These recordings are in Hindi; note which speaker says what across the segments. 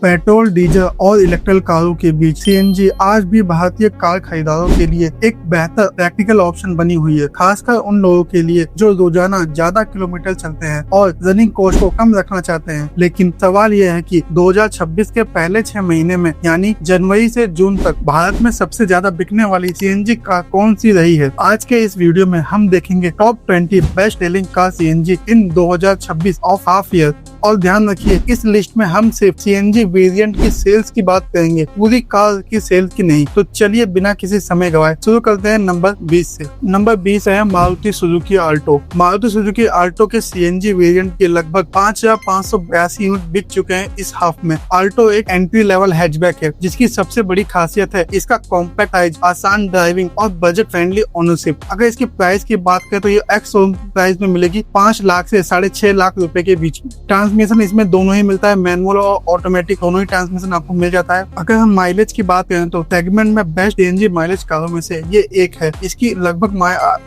Speaker 1: पेट्रोल, डीजल और इलेक्ट्रिक कारों के बीच सीएनजी आज भी भारतीय कार खरीदारों के लिए एक बेहतर प्रैक्टिकल ऑप्शन बनी हुई है, खासकर उन लोगों के लिए जो रोजाना ज्यादा किलोमीटर चलते हैं और रनिंग कॉस्ट को कम रखना चाहते हैं। लेकिन सवाल यह है कि 2026 के पहले 6 महीने में यानी जनवरी से जून तक भारत में सबसे ज्यादा बिकने वाली सीएनजी कार कौन सी रही है। आज के इस वीडियो में हम देखेंगे top 20 best selling car CNG in 2026 of half year. और ध्यान रखिए, इस लिस्ट में हम सिर्फ सीएनजी वेरिएंट की सेल्स की बात करेंगे, पूरी कार की सेल्स की नहीं। तो चलिए बिना किसी समय गवाए शुरू करते हैं नंबर 20 से। नंबर 20 है Maruti Suzuki Alto. Maruti Suzuki Alto के सीएनजी वेरिएंट के लगभग 5582 यूनिट बिक चुके हैं इस हाफ में। आल्टो एक एंट्री लेवल हैचबैक है जिसकी सबसे बड़ी खासियत है इसका कॉम्पैक्ट साइज, आसान ड्राइविंग और बजट फ्रेंडली ओनरशिप। अगर इसकी प्राइस की बात करें तो ये एक्स शोरूम प्राइस में मिलेगी 5 लाख से 6.5 लाख रुपए के बीच में। ट्रांसमिशन इसमें दोनों ही मिलता है, मैनुअल और ऑटोमेटिक दोनों ही ट्रांसमिशन आपको मिल जाता है। अगर हम माइलेज की बात करें तो सेगमेंट में बेस्ट सीएनजी माइलेज कारों में से ये एक है। इसकी लगभग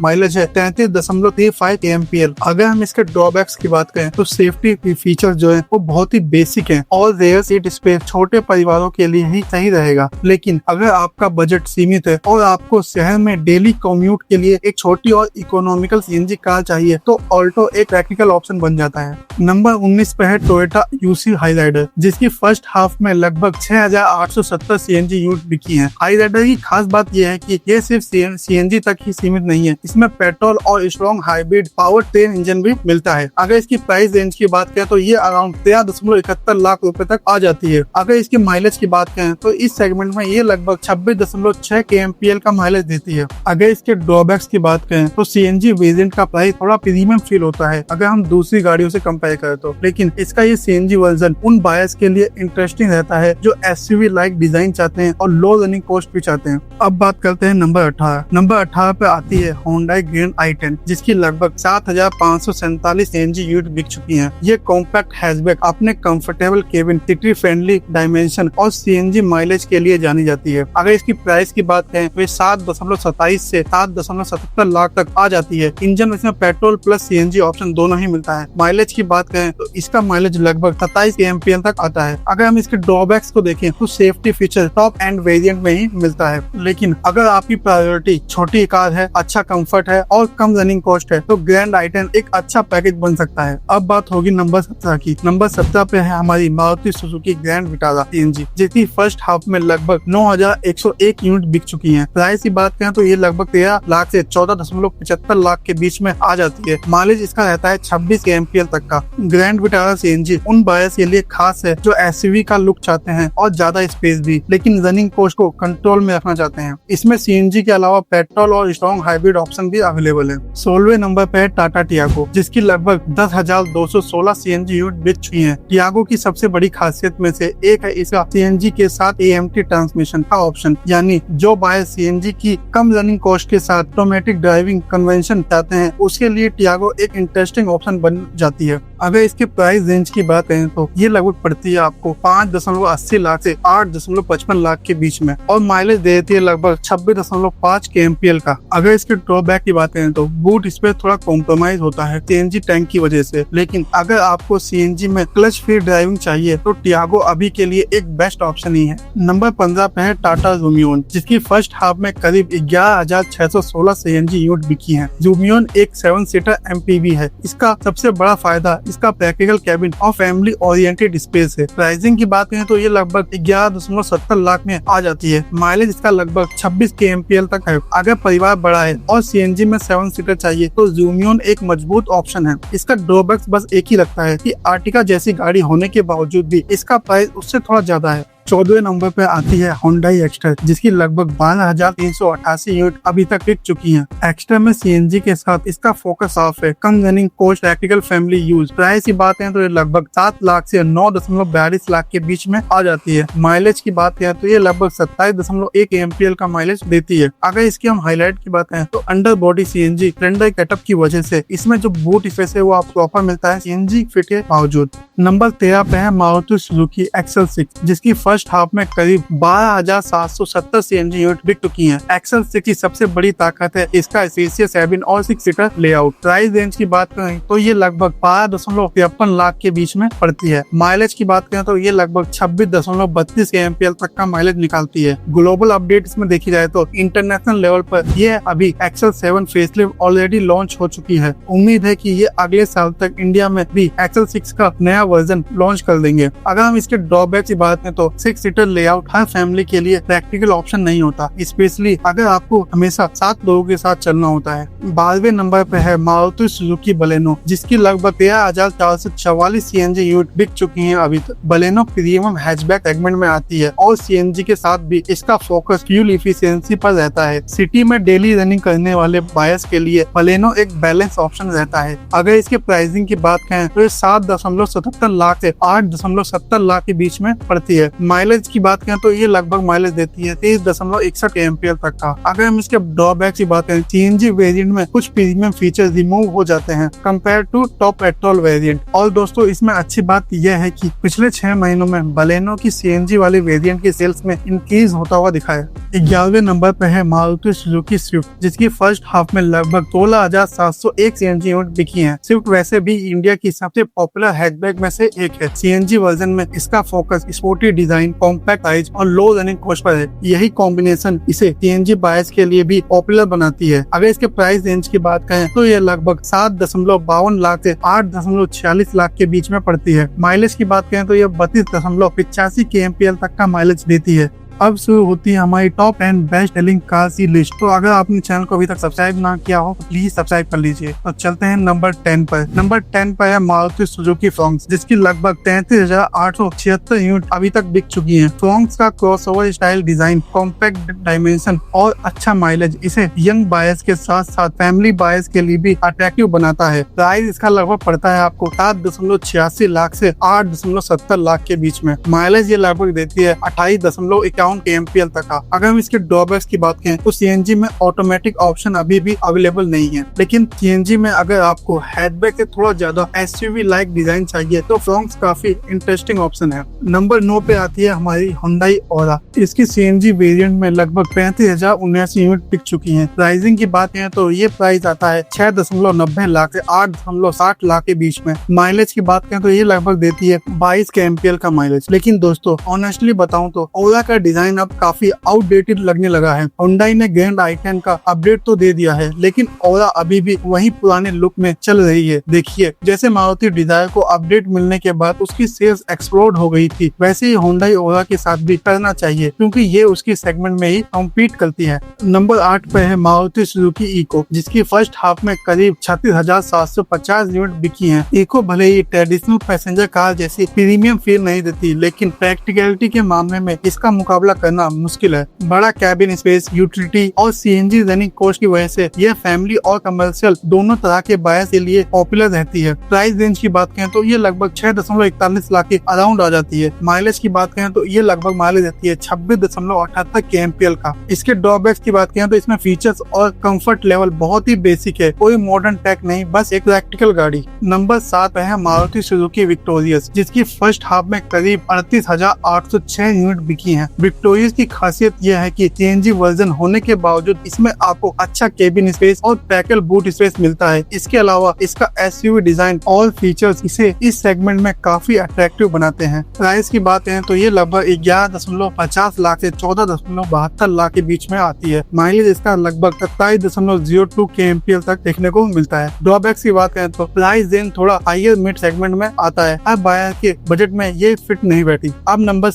Speaker 1: माइलेज है 33.35 kmpl। अगर हम इसके ड्रॉबैक्स की बात करें तो सेफ्टी फीचर जो है वो बहुत ही बेसिक है और रेयर सीट स्पेस छोटे परिवारों के लिए ही सही रहेगा। लेकिन अगर आपका बजट सीमित है और आपको शहर में डेली कम्यूट के लिए एक छोटी और इकोनॉमिकल सीएनजी कार चाहिए तो ऑल्टो एक प्रैक्टिकल ऑप्शन बन जाता है। नंबर 19 पे है टोयोटा यूसी हाईराइडर, जिसकी फर्स्ट हाफ में लगभग 6870 सीएनजी यूनिट बिकी हैं। हाईराइडर की खास बात यह है कि ये सिर्फ सीएनजी तक ही सीमित नहीं है, इसमें पेट्रोल और strong hybrid power train engine भी मिलता है। अगर इसकी प्राइस रेंज की बात करें तो ये अराउंड 13.71 लाख रुपए तक आ जाती है। अगर इसकी माइलेज की बात करें तो इस सेगमेंट में ये लगभग 26.6 kmpl का माइलेज देती है। अगर इसके ड्रॉबैक्स की बात करें तो सीएनजी वेरिएंट का प्राइस थोड़ा प्रीमियम फील होता है अगर हम दूसरी गाड़ियों से कंपेयर करें तो, लेकिन इसका ये सीएनजी वर्जन उन बायर्स के लिए इंटरेस्टिंग रहता है जो एसयूवी लाइक डिजाइन चाहते हैं और लो रनिंग कॉस्ट भी चाहते हैं। अब बात करते हैं नंबर 18। नंबर 18 पे आती है होंडाई ग्रैंड i10, जिसकी लगभग 7547 सीएनजी यूनिट बिक चुकी हैं। ये कॉम्पैक्ट हैचबैक अपने comfortable cabin, city friendly dimension और सीएनजी माइलेज के लिए जानी जाती है। अगर इसकी प्राइस की बात करें तो 7.27 से 7.77 लाख तक आ जाती है। इंजन इसमें पेट्रोल प्लस सीएनजी ऑप्शन दोनों ही मिलता है। माइलेज की बात करें तो इसका माइलेज लगभग 27 kmpl तक आता है। अगर हम इसके ड्रॉबैक्स को देखें तो safety feature top end variant में ही मिलता है। लेकिन अगर आपकी प्रायोरिटी छोटी कार है, अच्छा कंफर्ट है और कम रनिंग कॉस्ट है तो ग्रैंड i10 एक अच्छा पैकेज बन सकता है। अब बात होगी नंबर 17 की। नंबर 17 पे है हमारी Maruti Suzuki grand Vitara CNG, जिसकी फर्स्ट हाफ में लगभग 9101 यूनिट बिक चुकी है। प्राइस की बात करें तो ये लगभग 13 लाख से 14.75 लाख के बीच में आ जाती है। माइलेज इसका रहता है 26 kmpl तक का। ग्रैंड विटारा सीएनजी उन बायर्स के लिए खास है जो एसयूवी का लुक चाहते हैं और ज्यादा स्पेस भी, लेकिन रनिंग कॉस्ट को कंट्रोल में रखना चाहते हैं। इसमें सीएनजी के अलावा पेट्रोल और स्ट्रॉन्ग हाइब्रिड ऑप्शन भी अवेलेबल है। 16वें नंबर पे है टाटा टियागो, जिसकी लगभग 10,216 सीएनजी यूनिट बिक चुकी है। टियागो की सबसे बड़ी खासियत में से एक है इसका सीएनजी के साथ एएमटी ट्रांसमिशन का ऑप्शन, यानी जो बायर सीएनजी की कम रनिंग कॉस्ट के साथ ऑटोमेटिक ड्राइविंग कन्वेंशन चाहते हैं उसके लिए टियागो एक इंटरेस्टिंग ऑप्शन बन जाती है। अगर इसके प्राइस रेंज की बात करें तो ये लगभग पड़ती है आपको 5.80 लाख से 8.55 लाख के बीच में और माइलेज देती है लगभग 26.5 kmpl का। अगर इसके ड्रॉबैक की बात करें तो बूट स्पेस थोड़ा कॉम्प्रोमाइज होता है सीएनजी टैंक की वजह से, लेकिन अगर आपको सीएनजी में क्लच फ्री ड्राइविंग चाहिए तो टियागो अभी के लिए एक बेस्ट ऑप्शन ही है। नंबर 15 पे है टाटा ज़ूमियोन, जिसकी फर्स्ट हाफ में करीब 11,616 सीएनजी यूनिट बिकी है। ज़ूमियोन एक 7 सीटर एमपीवी है। इसका सबसे बड़ा फायदा इसका प्रैक्टिकल कैबिन और फैमिली ओरिएंटेड स्पेस है। प्राइसिंग की बात करें तो ये लगभग 11.70 लाख में आ जाती है। माइलेज इसका लगभग 26 kmpl तक है। अगर परिवार बड़ा है और सीएनजी में 7 सीटर चाहिए तो ज़ूमियोन एक मजबूत ऑप्शन है। इसका ड्रॉबैक्स बस एक ही लगता है कि आर्टिका जैसी गाड़ी होने के बावजूद भी इसका प्राइस उससे थोड़ा ज्यादा है। 14वें नंबर पे आती है होंडाई एक्स्ट्रा, जिसकी लगभग 12,388 यूनिट अभी तक बिक चुकी हैं। एक्स्ट्रा में सीएनजी के साथ इसका फोकस साफ है, come running cost, practical family use. Price की बात करें तो ये लगभग 7 लाख से 9.42 लाख के बीच में आ जाती है। माइलेज की बात करें तो ये लगभग 27.1 kmpl का माइलेज देती है। अगर इसकी हम हाईलाइट की बात करें तो under body CNG cylinder setup की वजह से इसमें जो बूट स्पेस है वो आपको प्रॉपर मिलता है सीएनजी फिट के बावजूद। नंबर 13 पे है मारुति सुजुकी एक्सल 6, जिसकी फर्स्ट फर्स्ट हाफ में करीब 12,770 सीएनजी यूनिट बिक चुकी हैं। एक्सेल 6 की सबसे बड़ी ताकत है इसका स्पेशियस केबिन और 6 सीटर लेआउट। प्राइस रेंज की बात करें तो ये लगभग 12.53 लाख के बीच में पड़ती है। माइलेज की बात करें तो ये लगभग 26.32 kmpl तक का माइलेज निकालती है। ग्लोबल अपडेट इसमें देखी जाए तो इंटरनेशनल लेवल पर ये अभी एक्सेल 7 फेसलिफ्ट ऑलरेडी लॉन्च हो चुकी है। उम्मीद है कि ये अगले साल तक इंडिया में भी एक्सेल 6 का नया वर्जन लॉन्च कर देंगे। अगर हम इसके ड्रॉबैक की बात करें तो 6 सीटर लेआउट हर फैमिली के लिए प्रैक्टिकल ऑप्शन नहीं होता, स्पेशली अगर आपको हमेशा 7 लोगों के साथ चलना होता है। 12वें नंबर पे है मारुति सुजुकी बलेनो, जिसकी लगभग 13,444 सीएनजी यूनिट बिक चुकी हैं अभी तक। बलेनो प्रीमियम हैचबैक सेगमेंट में आती है और सीएनजी के साथ भी इसका फोकस फ्यूल इफिशियंसी पर रहता है। सिटी में डेली रनिंग करने वाले बायर्स के लिए बलेनो एक बैलेंस ऑप्शन रहता है। अगर इसके प्राइसिंग की बात करें तो 7.77 लाख से 8.70 लाख के बीच में पड़ती है। माइलेज की बात करें तो ये लगभग माइलेज देती है 23.61 एम्पियर तक का। अगर हम इसके ड्रॉबैक की बात करें, सीएनजी वेरिएंट में कुछ प्रीमियम फीचर्स रिमूव हो जाते हैं compare to top petrol variant. और दोस्तों इसमें अच्छी बात यह है कि पिछले 6 महीनों में बलेनो की सीएनजी वाले वेरिएंट की सेल्स में इंक्रीज होता हुआ दिखा है। 11वें नंबर पर है मारुति सुजुकी स्विफ्ट, जिसकी फर्स्ट हाफ में लगभग 16,701 सीएनजी यूनिट बिकी हैं। स्विफ्ट वैसे भी इंडिया की सबसे पॉपुलर हैचबैक में से एक है। सीएनजी वर्जन में इसका focus sporty design, compact size और लो रनिंग कॉस्ट पर है। यही कॉम्बिनेशन इसे सीएनजी बायर्स के लिए भी पॉपुलर बनाती है। अगर इसके प्राइस रेंज की बात करें तो ये लगभग 7.52 लाख से 8.46 लाख के बीच में पड़ती है। माइलेज की बात करें तो ये 32.85 kmpl तक का माइलेज देती है। अब शुरू होती है हमारी टॉप 10 बेस्ट सेलिंग कार्स की लिस्ट। तो अगर आपने चैनल को अभी तक सब्सक्राइब ना किया हो तो प्लीज सब्सक्राइब कर लीजिए। तो चलते हैं नंबर 10 पर। नंबर 10 पर है मारुति सुजुकी फ्रोंक्स, जिसकी लगभग 33,876 यूनिट अभी तक बिक चुकी हैं। फ्रोंक्स का crossover style design, compact dimension और अच्छा माइलेज इसे यंग बायर्स के साथ साथ फैमिली बायर्स के लिए भी अट्रैक्टिव बनाता है। प्राइस इसका लगभग पड़ता है आपको 7.86 लाख से 8.70 लाख के बीच में। माइलेज ये लगभग देती है 28.51 kmpl तक का। अगर हम इसके ड्रॉबैक्स की बात करें तो सीएनजी में ऑटोमेटिक ऑप्शन अभी भी अवेलेबल नहीं है, लेकिन सीएनजी में अगर आपको हैचबैक से थोड़ा ज्यादा एसयूवी लाइक डिजाइन चाहिए तो फ्रोंक्स काफी इंटरेस्टिंग ऑप्शन है। नंबर 9 पे आती है हमारी हुंडई ओरा। इसकी सीएनजी वेरिएंट में लगभग 35,079 यूनिट बिक चुकी हैं। प्राइसिंग की बात करें तो ये प्राइस आता है 6.90 लाख से 8.60 लाख के बीच में। माइलेज की बात करें तो ये लगभग देती है 22 kmpl का माइलेज। लेकिन दोस्तों ऑनेस्टली बताऊं तो ओरा का डिजाइन अब काफी आउटडेटेड लगने लगा है। हुंडई ने ग्रैंड आई10 का अपडेट तो दे दिया है, लेकिन ओरा अभी भी वही पुराने लुक में चल रही है। देखिए, जैसे मारुति डिजायर को अपडेट मिलने के बाद उसकी सेल्स एक्सप्लोड हो गई थी, वैसे ही हुंडई ओरा के साथ भी करना चाहिए, क्योंकि ये उसकी सेगमेंट में ही कम्पीट करती है। नंबर 8 पे है मारुति सुजुकी इको, जिसकी फर्स्ट हाफ में करीब 36,750 यूनिट बिकी हैं। इको भले ही ट्रेडिशनल पैसेंजर कार जैसी प्रीमियम फील नहीं देती, लेकिन प्रैक्टिकलिटी के मामले में इसका मुकाबला करना मुश्किल है। बड़ा कैबिन स्पेस, यूटिलिटी और सीएनजी रनिंग कॉस्ट की वजह से यह फैमिली और कमर्शियल दोनों तरह के बायर्स के लिए पॉपुलर रहती है। प्राइस रेंज की बात करें तो ये लगभग 6.41 लाख के अराउंड आ जाती है। माइलेज की बात करें तो ये लगभग माइलेज देती है 26.78 kmpl का। इसके ड्रॉबैक्स की बात करें तो इसमें फीचर्स और कंफर्ट लेवल बहुत ही बेसिक है, कोई मॉडर्न टेक नहीं, बस एक प्रैक्टिकल गाड़ी। नंबर 7 है मारुति सुजुकी विक्टोरियस, जिसकी फर्स्ट हाफ में करीब 38,806 यूनिट बिकी हैं। विक्टोरियस की खासियत यह है कि सीएनजी वर्जन होने के बावजूद इसमें आपको अच्छा केबिन स्पेस और पैकल बूट स्पेस मिलता है। इसके अलावा इसका एसयूवी डिजाइन और फीचर्स इसे इस सेगमेंट में काफी अट्रैक्टिव बनाते हैं। प्राइस की बात करें तो ये लगभग 11.50 लाख से 14.72 लाख के बीच में आती है। माइलेज इसका लगभग 27.02 kmpl तक देखने को मिलता है। ड्रॉबैक्स की बात करें तो प्राइस रेंज थोड़ा हायर मिड सेगमेंट में आता है, अब बायर के बजट में ये फिट नहीं बैठी। अब नंबर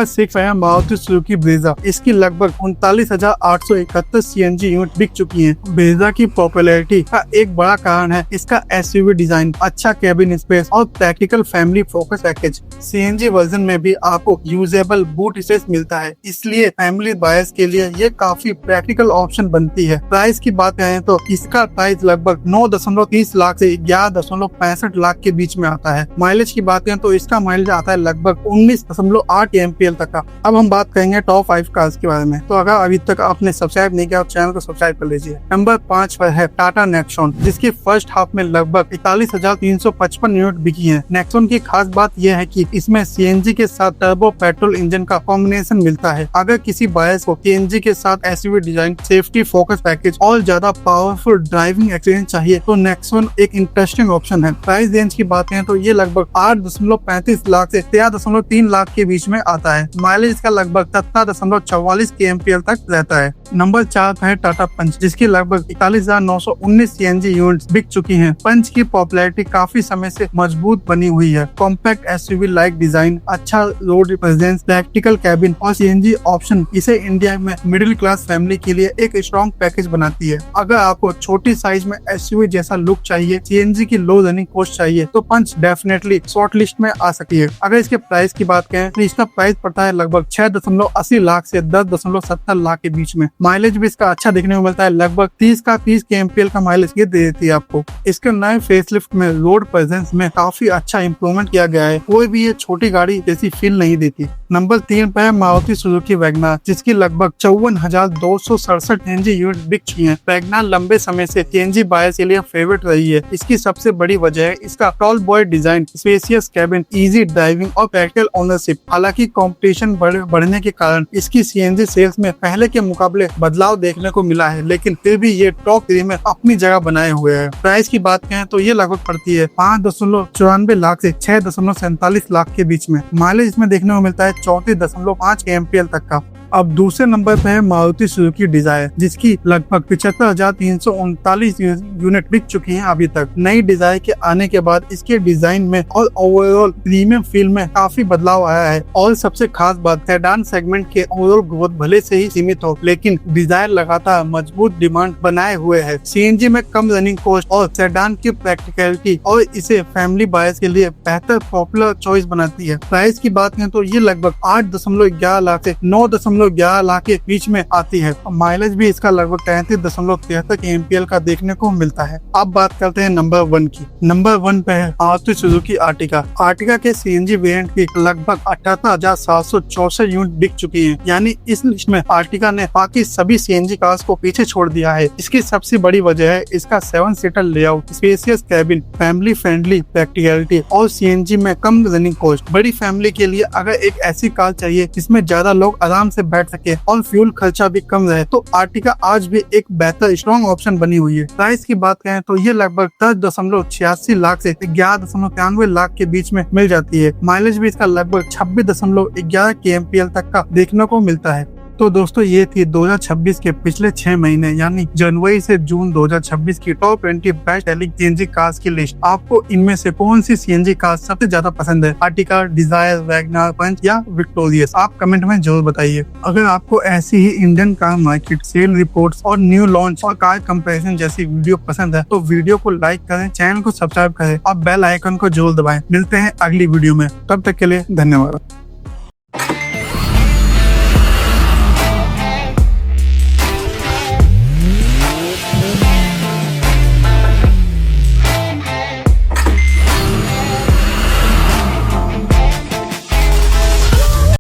Speaker 1: 6 है मारुति सुजुकी ब्रेजा। इसकी लगभग 39,871 सीएनजी यूनिट बिक चुकी हैं। ब्रेजा की पॉपुलैरिटी का एक बड़ा कारण है इसका एसयूवी डिजाइन, अच्छा केबिन स्पेस और practical family focus package. CNG version में भी आपको यूजेबल बूट स्पेस मिलता है, इसलिए फैमिली बायर्स के लिए ये काफी प्रैक्टिकल ऑप्शन बनती है। प्राइस की बात करें तो इसका प्राइस लगभग 9.30 लाख से 11.65 लाख के बीच में आता है। माइलेज की बात करें तो इसका माइलेज आता है लगभग 19.8 kmpl तक का। अब हम हम बात करेंगे टॉप 5 कार्स के बारे में। तो अगर अभी तक आपने सब्सक्राइब नहीं किया तो चैनल को सब्सक्राइब कर लीजिए। नंबर 5 पर है टाटा नेक्सॉन, जिसकी फर्स्ट हाफ में लगभग 41,355 यूनिट बिकी है। नेक्सॉन की खास बात यह है कि इसमें सीएनजी के साथ टर्बो पेट्रोल इंजन का कॉम्बिनेशन मिलता है। अगर किसी बायर्स को सीएनजी के साथ SUV design, safety focus package और ज्यादा पावरफुल ड्राइविंग एक्सपीरियंस चाहिए तो नेक्सॉन एक इंटरेस्टिंग ऑप्शन है। प्राइस रेंज की बात करें तो ये लगभग 8.35 लाख से 13.3 लाख के बीच में आता है। माइलेज का लगभग 17.44 kmpl तक रहता है। नंबर 4 पर है टाटा पंच, जिसकी लगभग 41,919 सीएनजी यूनिट्स बिक चुकी हैं। पंच की पॉपुलैरिटी काफी समय से मजबूत बनी हुई है। कॉम्पैक्ट एसयूवी लाइक डिजाइन, अच्छा रोड प्रेजेंस, प्रैक्टिकल कैबिन और सीएनजी ऑप्शन इसे इंडिया में मिडिल क्लास फैमिली के लिए एक स्ट्रॉन्ग पैकेज बनाती है। अगर आपको छोटी साइज में एसयूवी जैसा लुक चाहिए, सीएनजी की लो रनिंग कॉस्ट चाहिए तो पंच डेफिनेटली शॉर्ट लिस्ट में आ सकती है। अगर इसके प्राइस की बात करें तो इसका प्राइस पड़ता है लगभग 6.80 लाख से 10.70 लाख के बीच में। माइलेज भी इसका अच्छा देखने को मिलता है, लगभग 30 kmpl का माइलेज ये दे देती है आपको। इसके नए फेसलिफ्ट में रोड प्रेजेंस में काफी अच्छा इम्प्रूवमेंट किया गया है, कोई भी ये छोटी गाड़ी जैसी फील नहीं देती। नंबर 3 पर है मारुति सुजुकी वैगनार, जिसकी लगभग 54,267 सीएनजी यूनिट बिक चुकी है। वैगनार लंबे समय से सीएनजी बायर्स के लिए फेवरेट रही है। इसकी सबसे बड़ी वजह है इसका tall boy design, spacious cabin, easy driving और प्रैक्टिकल ओनरशिप। हालांकि कंपटीशन बढ़ने के कारण इसकी सीएनजी सेल्स में पहले के मुकाबले बदलाव देखने को मिला है, लेकिन फिर भी ये टॉप 3 में अपनी जगह बनाए हुए है। प्राइस की बात करें तो ये लगभग पड़ती है 5.94 लाख से 6.47 लाख के बीच में। माइलेज इसमें देखने को मिलता है 34.5 kmpl तक का। अब दूसरे नंबर पे है मारुति सुजुकी डिजायर, जिसकी लगभग 75,339 यूनिट बिक चुकी हैं अभी तक। नई डिजायर के आने के बाद इसके डिजाइन में और ओवरऑल प्रीमियम फील में काफी बदलाव आया है। और सबसे खास बात, सेडान सेगमेंट के ओवरऑल ग्रोथ भले से ही सीमित हो, लेकिन डिजायर लगातार मजबूत डिमांड बनाए हुए है। सीएनजी में कम रनिंग कॉस्ट और सेडान की प्रैक्टिकलिटी और इसे फैमिली बायर्स के लिए बेहतर पॉपुलर चॉइस बनाती है। प्राइस की बात करें तो ये लगभग 8.11 लाख से 9.11 लाख के बीच में आती है। माइलेज भी इसका लगभग 33.73 kmpl का देखने को मिलता है। अब बात करते हैं नंबर 1 की। नंबर 1 पे है मारुति सुजुकी आर्टिका। आर्टिका के सीएनजी वेरिएंट की लगभग 78,764 यूनिट बिक चुकी है, यानी इस लिस्ट में आर्टिका ने बाकी सभी सीएनजी कार्स को पीछे छोड़ दिया है। इसकी सबसे बड़ी वजह है इसका 7 seater layout, spacious cabin, family friendly practicality और सीएनजी में कम रनिंग कॉस्ट। बड़ी फैमिली के लिए अगर एक ऐसी कार चाहिए जिसमें ज्यादा लोग आराम से बैठ सके और फ्यूल खर्चा भी कम रहे तो आर्टिका आज भी एक बेहतर स्ट्रॉन्ग ऑप्शन बनी हुई है। प्राइस की बात करें तो ये लगभग 10.86 लाख से 11.93 लाख के बीच में मिल जाती है। माइलेज भी इसका लगभग 26.11 kmpl तक का देखने को मिलता है। तो दोस्तों ये थी 2026 के पिछले 6 महीने यानी जनवरी से जून 2026 की top 20 best selling CNG cars की लिस्ट। आपको इनमें से कौन सी सीएनजी कार सबसे ज्यादा पसंद है? आर्टिका, डिजायर, वैगनार, पंच या विक्टोरियस? आप कमेंट में जरूर बताइए। अगर आपको ऐसी ही Indian car market, sale reports और न्यू लॉन्च और कार कंपैरिजन जैसी वीडियो पसंद है तो वीडियो को लाइक करें, चैनल को सब्सक्राइब करें और बेल आइकन को जरूर दबाएं। मिलते हैं अगली वीडियो में, तब तक के लिए धन्यवाद।